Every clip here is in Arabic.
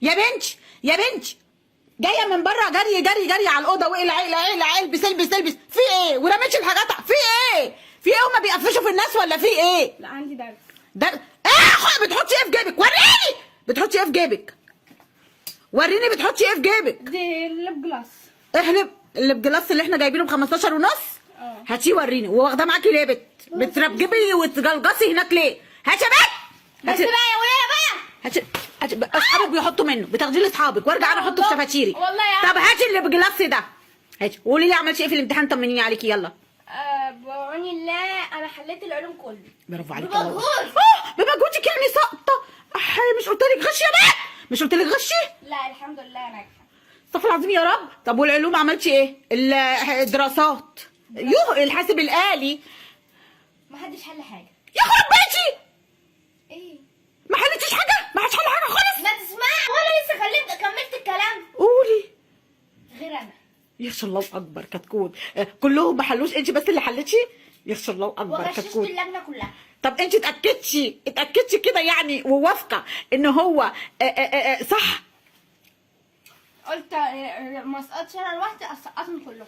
يا بنتي يا بنتي، جايه من بره جري جري جري على الاوضه، واقلع اقلع اقلع، البس البس البس، في ايه؟ ورميتش الحاجات، في ايه؟ في ايه؟ هما بيقفشوا في الناس ولا في ايه؟ لا عندي درس. ايه بتحطي ايه في جيبك؟ وريني بتحطي ايه في جيبك، وريني بتحطي ايه في جيبك. دي الليب جلاس. احلب اللب جلاس اللي احنا جايبينه ب 15 ونص. هاتيه وريني. وواخده معاكي ليه بترجبي وتجلجصي هناك ليه؟ هاتي يا بنت. بس بقى يا وليه بقى. هاتي اصحابك بيحطوا منه، بتاخديه لاصحابك وارجع انا احطه في سفاتيري. والله يا طب هاتي اللي بجلاس ده، هاتي قولي لي عملتي ايه في الامتحان، طمنيني عليكي يلا. بعون الله انا حليت العلوم كله. برافو عليكي. بمجهود. بمجهودك يعني ساقطه. مش قلت لك غشي يا بنت؟ مش قلت لك غشي؟ لا الحمد لله ناجحه. استغفر العظيم يا رب. طب والعلوم عملتي ايه؟ الدراسات، الحاسب الآلي. ما حدش حل حاجه. يخرب بيتي. ايه؟ ما حلتيش حاجه؟ ما حدش حل حاجه خالص؟ ما تسمع ولا لسه كملت الكلام. قولي. غير انا. يا شاء الله اكبر كتكوت. كلهم ما حلوش، انت بس اللي حلتي؟ يا شاء الله اكبر وغششت كتكوت. اللجنه كلها. طب انت اتاكدتي كده يعني ووافقه ان هو صح؟ قلت ما اسقطش انا لوحدي، اسقطهم كلهم.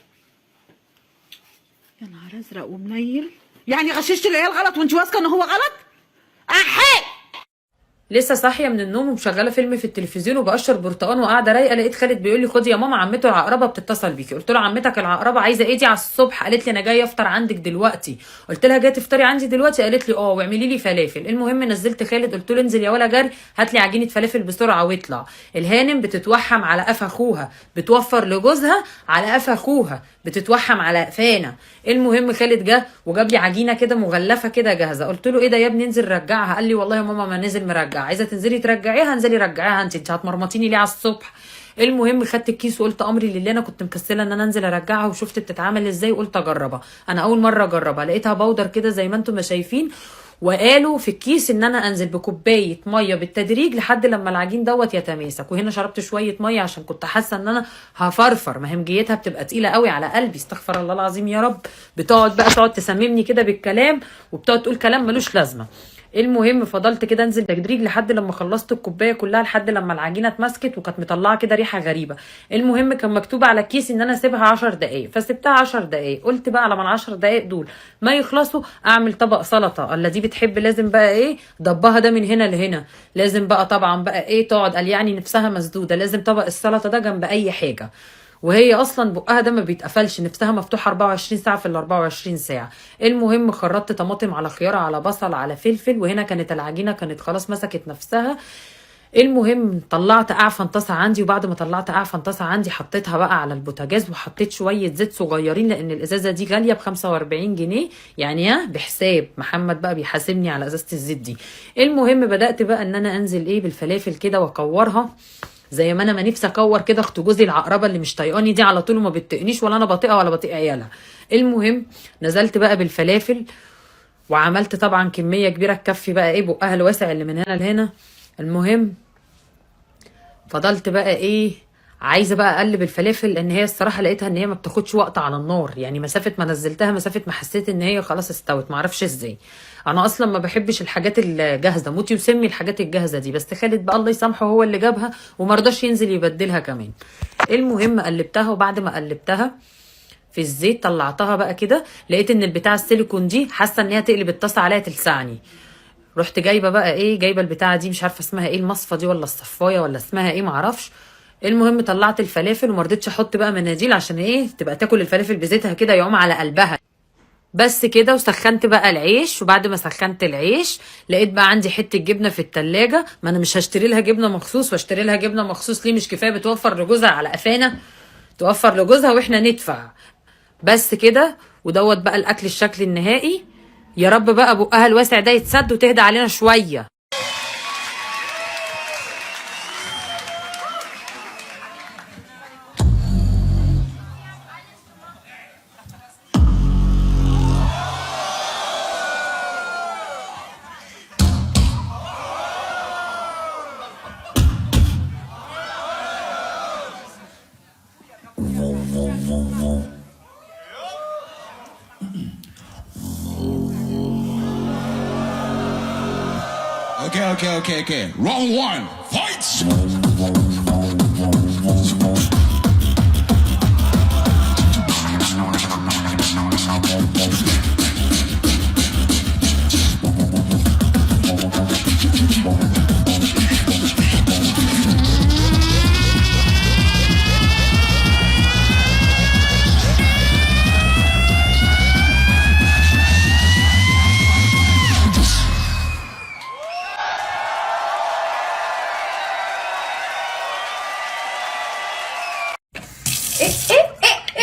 يا نهار ازرق ومنيل. يعني غششت العيال غلط وانت واثقه ان هو غلط؟ احي. لسه صاحيه من النوم ومشغله فيلم في التلفزيون وبقشر برتقان وقاعده رايقه، لقيت خالد بيقول لي خدي يا ماما عمته العقربه بتتصل بيكي. قلت له عمتك العقربه عايزه ايه دي على الصبح؟ قالت لي انا جايه افطر عندك دلوقتي. قلت لها جايه تفطري عندي دلوقتي؟ قالت لي اه واعملي لي فلافل. المهم نزلت خالد قلت له انزل يا ولا جري هات لي عجينه فلافل بسرعه واطلع. الهانم بتتوحم على قفا اخوها، بتوفر لجوزها على قفا اخوها، بتتوحم على قفانا. المهم خالد جه وجاب لي عجينه كده مغلفه كده جاهزه. قلت له ايه ده يا ابني انزل رجعها. قال لي والله يا ماما ما نزل مرجع. عايزه تنزلي ترجعيها انزلي رجعيها، انت هتمرمطيني ليه على الصبح؟ المهم خدت الكيس وقلت امري لله، انا كنت مكسله ان انا انزل ارجعها وشفت بتتعمل ازاي وقلت اجربها. انا اول مره اجربها لقيتها بودر كده زي ما انتم ما شايفين، وقالوا في الكيس ان انا انزل بكوبايه ميه بالتدريج لحد لما العجين دوت يتماسك. وهنا شربت شويه ميه عشان كنت حاسه ان انا هفرفر، مهمجيتها بتبقى تقيله قوي على قلبي. استغفر الله العظيم يا رب. بتقعد بقى تسممني كده بالكلام وبتقعد تقول كلام ملوش لازمه. المهم فضلت كده انزل تدريج لحد لما خلصت الكوبايه كلها، لحد لما العجينه اتمسكت وكانت مطلعه كده ريحه غريبه. المهم كان مكتوب على الكيس ان انا اسيبها 10 دقائق، فسبتها 10 دقائق. قلت بقى لما ال10 دقائق دول ما يخلصوا اعمل طبق سلطه. الله دي بتحب لازم بقى ايه ضبها ده من هنا لهنا، لازم بقى طبعا بقى ايه تقعد قال يعني نفسها مسدوده، لازم طبق السلطه ده جنب اي حاجه. وهي اصلا بقها ده ما بيتقفلش، نفسها مفتوحه 24 ساعه في ال 24 ساعه. المهم خرطت طماطم على خيار على بصل على فلفل، وهنا كانت العجينه كانت خلاص مسكت نفسها. المهم طلعت اعفن طاسه عندي، وبعد ما طلعت اعفن طاسه عندي حطيتها بقى على البوتاجاز وحطيت شويه زيت صغيرين لان الازازه دي غاليه ب 45 جنيه يعني بحساب محمد بقى بيحاسبني على ازازه الزيت دي. المهم بدات بقى ان انا انزل ايه بالفلافل كده واكورها زي ما انا ما نفسي اكور كده اخت جوزي العقربه اللي مش طايقاني دي على طول وما بتطقنيش، ولا انا بطيقها ولا بطيق عيالها. المهم نزلت بقى بالفلافل وعملت طبعا كميه كبيره تكفي بقى ايه بقها الواسع اللي من هنا لهنا. المهم فضلت بقى ايه عايزه بقى اقلب الفلافل لان هي الصراحه لقيتها ان هي ما بتاخدش وقت على النار، يعني مسافه ما نزلتها مسافه ما حسيت ان هي خلاص استوت. ما اعرفش ازاي، انا اصلا ما بحبش الحاجات الجاهزه، موتي وسمي الحاجات الجاهزه دي، بس خالد بقى الله يسامحه هو اللي جابها وما رضاش ينزل يبدلها كمان. المهم قلبتها، وبعد ما قلبتها في الزيت طلعتها بقى كده لقيت ان البتاع السيليكون دي حاسه ان هي تقلب الطاسه عليها تلسعني. رحت جايبه بقى ايه جايبه البتاعه دي مش عارفه اسمها ايه المصفى دي ولا الصفايه ولا اسمها ايه معرفش. المهم طلعت الفلافل وما رضيتش احط بقى مناديل عشان ايه تبقى تاكل الفلافل بزيتها كده يعوم على قلبها بس كده. وسخنت بقى العيش، وبعد ما سخنت العيش لقيت بقى عندي حته جبنه في التلاجة. ما انا مش هشتري لها جبنه مخصوص، واشتري لها جبنه مخصوص ليه؟ مش كفايه بتوفر لجوزها على قفانا؟ توفر لجوزها واحنا ندفع بس كده. ودوت بقى الاكل الشكل النهائي. يا رب بقى بقها الواسع ده يتسد وتهدى علينا شويه. Okay. Round one, fight!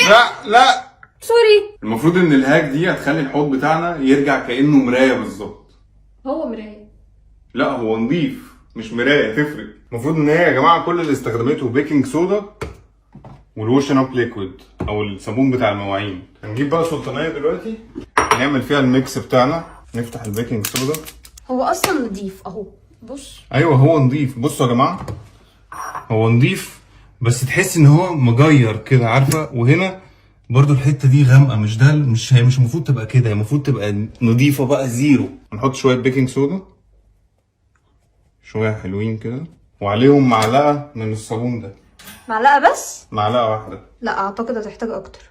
لا لا، سوري. المفروض ان الهاك دي هتخلي الحوض بتاعنا يرجع كانه مرايه بالظبط. هو مرايه. لا هو نضيف مش مرايه، تفرق. المفروض ان هي يا جماعه كل اللي استخدمته بيكنج صودا والوشن اب ليكويد او الصابون بتاع المواعين. هنجيب بقى سلطانيه دلوقتي نعمل فيها الميكس بتاعنا. نفتح البيكنج صودا. هو اصلا نضيف اهو، بص. ايوه هو نضيف. بصوا يا جماعه هو نضيف بس تحس ان هو مجير كده، عارفه؟ وهنا برضو الحته دي غامقه، مش ده، هي مش المفروض تبقى كده، هي المفروض تبقى نضيفه بقى زيرو. هنحط شويه بيكنج صودا، شويه حلوين كده، وعليهم معلقه من الصابون ده. معلقه بس؟ معلقه واحده. لا اعتقد هتحتاج اكتر.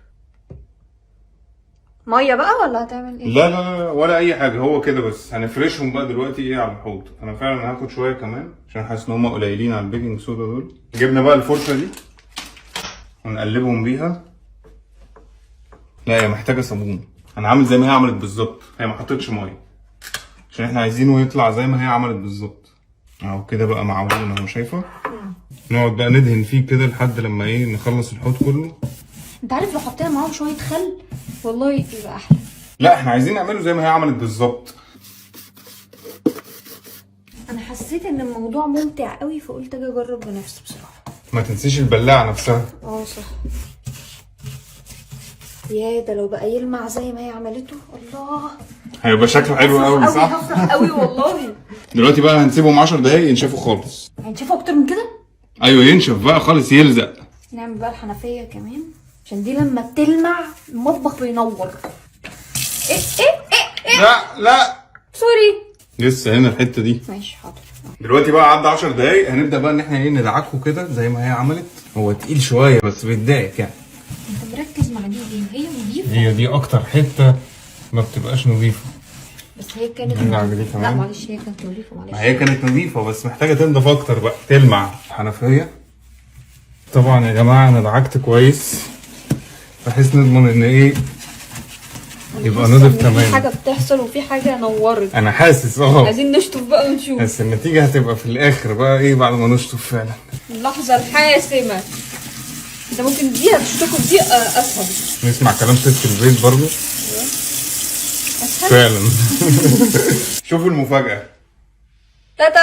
ميه بقى ولا هتعمل ايه؟ لا لا لا ولا اي حاجه، هو كده بس. هنفرشهم بقى دلوقتي ايه على الحوض. انا فعلا هاخد شويه كمان عشان حاسس ان هم قليلين على البيكنج صودا دول. جبنا بقى الفرشه دي ونقلبهم بيها. لا هي محتاجه صابون. انا عامل زي ما هي عملت بالظبط، هي ما حطتش ميه عشان احنا عايزينه يطلع زي ما هي عملت بالظبط. اهو كده بقى معجون اهو، شايفه؟ نقعد بقى ندهن فيه كده لحد لما ايه نخلص الحوض كله. انت عارف لو حطينا معاهم شويه خل والله يبقى احلى. لا احنا عايزين نعمله زي ما هي عملت بالظبط. انا حسيت ان الموضوع ممتع قوي فقلت اجي اجرب بنفسي بصراحه. ما تنسيش البلاعه نفسها. صح. يا ده لو بقى يلمع زي ما هي عملته، الله هيبقى شكله حلو قوي صح؟ هفرح قوي والله. دلوقتي بقى هنسيبهم 10 دقايق ينشفوا خالص. هنشوفه اكتر من كده؟ ايوه ينشف بقى خالص، يلزق. نعمل بقى الحنفيه كمان عشان دي لما بتلمع المطبخ بينور. لا لا سوري. لسه هنا الحته دي. ماشي حاضر. دلوقتي بقى عدى 10 دقايق، هنبدا بقى ان احنا ايه ندعكه كده زي ما هي عملت. هو تقيل شويه بس بيتضايق يعني. انت مركز مع دي هي نضيفه. هي دي اكتر حته ما بتبقاش نظيفه. بس هي كانت نرجع دي كمان. لا معلش هي كانت نضيفه معلش. ما هي كانت نظيفه بس محتاجه تنضف اكتر بقى، تلمع. حنفيه طبعا يا جماعه انا دعكت كويس بحيث نضمن ان ايه يبقى نضيف تمام. في حاجه بتحصل وفي حاجه نورت. انا حاسس عايزين نشطف بقى ونشوف. بس النتيجه هتبقى في الاخر بقى ايه بعد ما نشطف فعلا. اللحظه الحاسمه. انت ممكن دي هتشطفه دي اسهل. نسمع كلام ست البيت برضو. اسهل فعلا. شوفوا المفاجاه. تاتا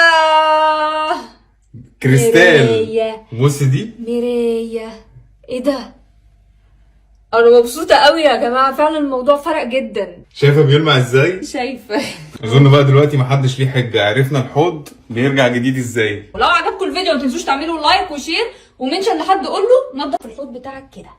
كريستال. مراية. بص دي مرايه. ايه ده؟ انا مبسوطه قوي يا جماعه، فعلا الموضوع فرق جدا. شايفه بيلمع ازاي؟ شايفه. اظن بقى دلوقتي محدش ليه حجه، عرفنا الحوض بيرجع جديد ازاي. ولو عجبكم الفيديو ما تنسوش تعملوا لايك وشير ومنشن لحد قول له نضف الحوض بتاعك كده.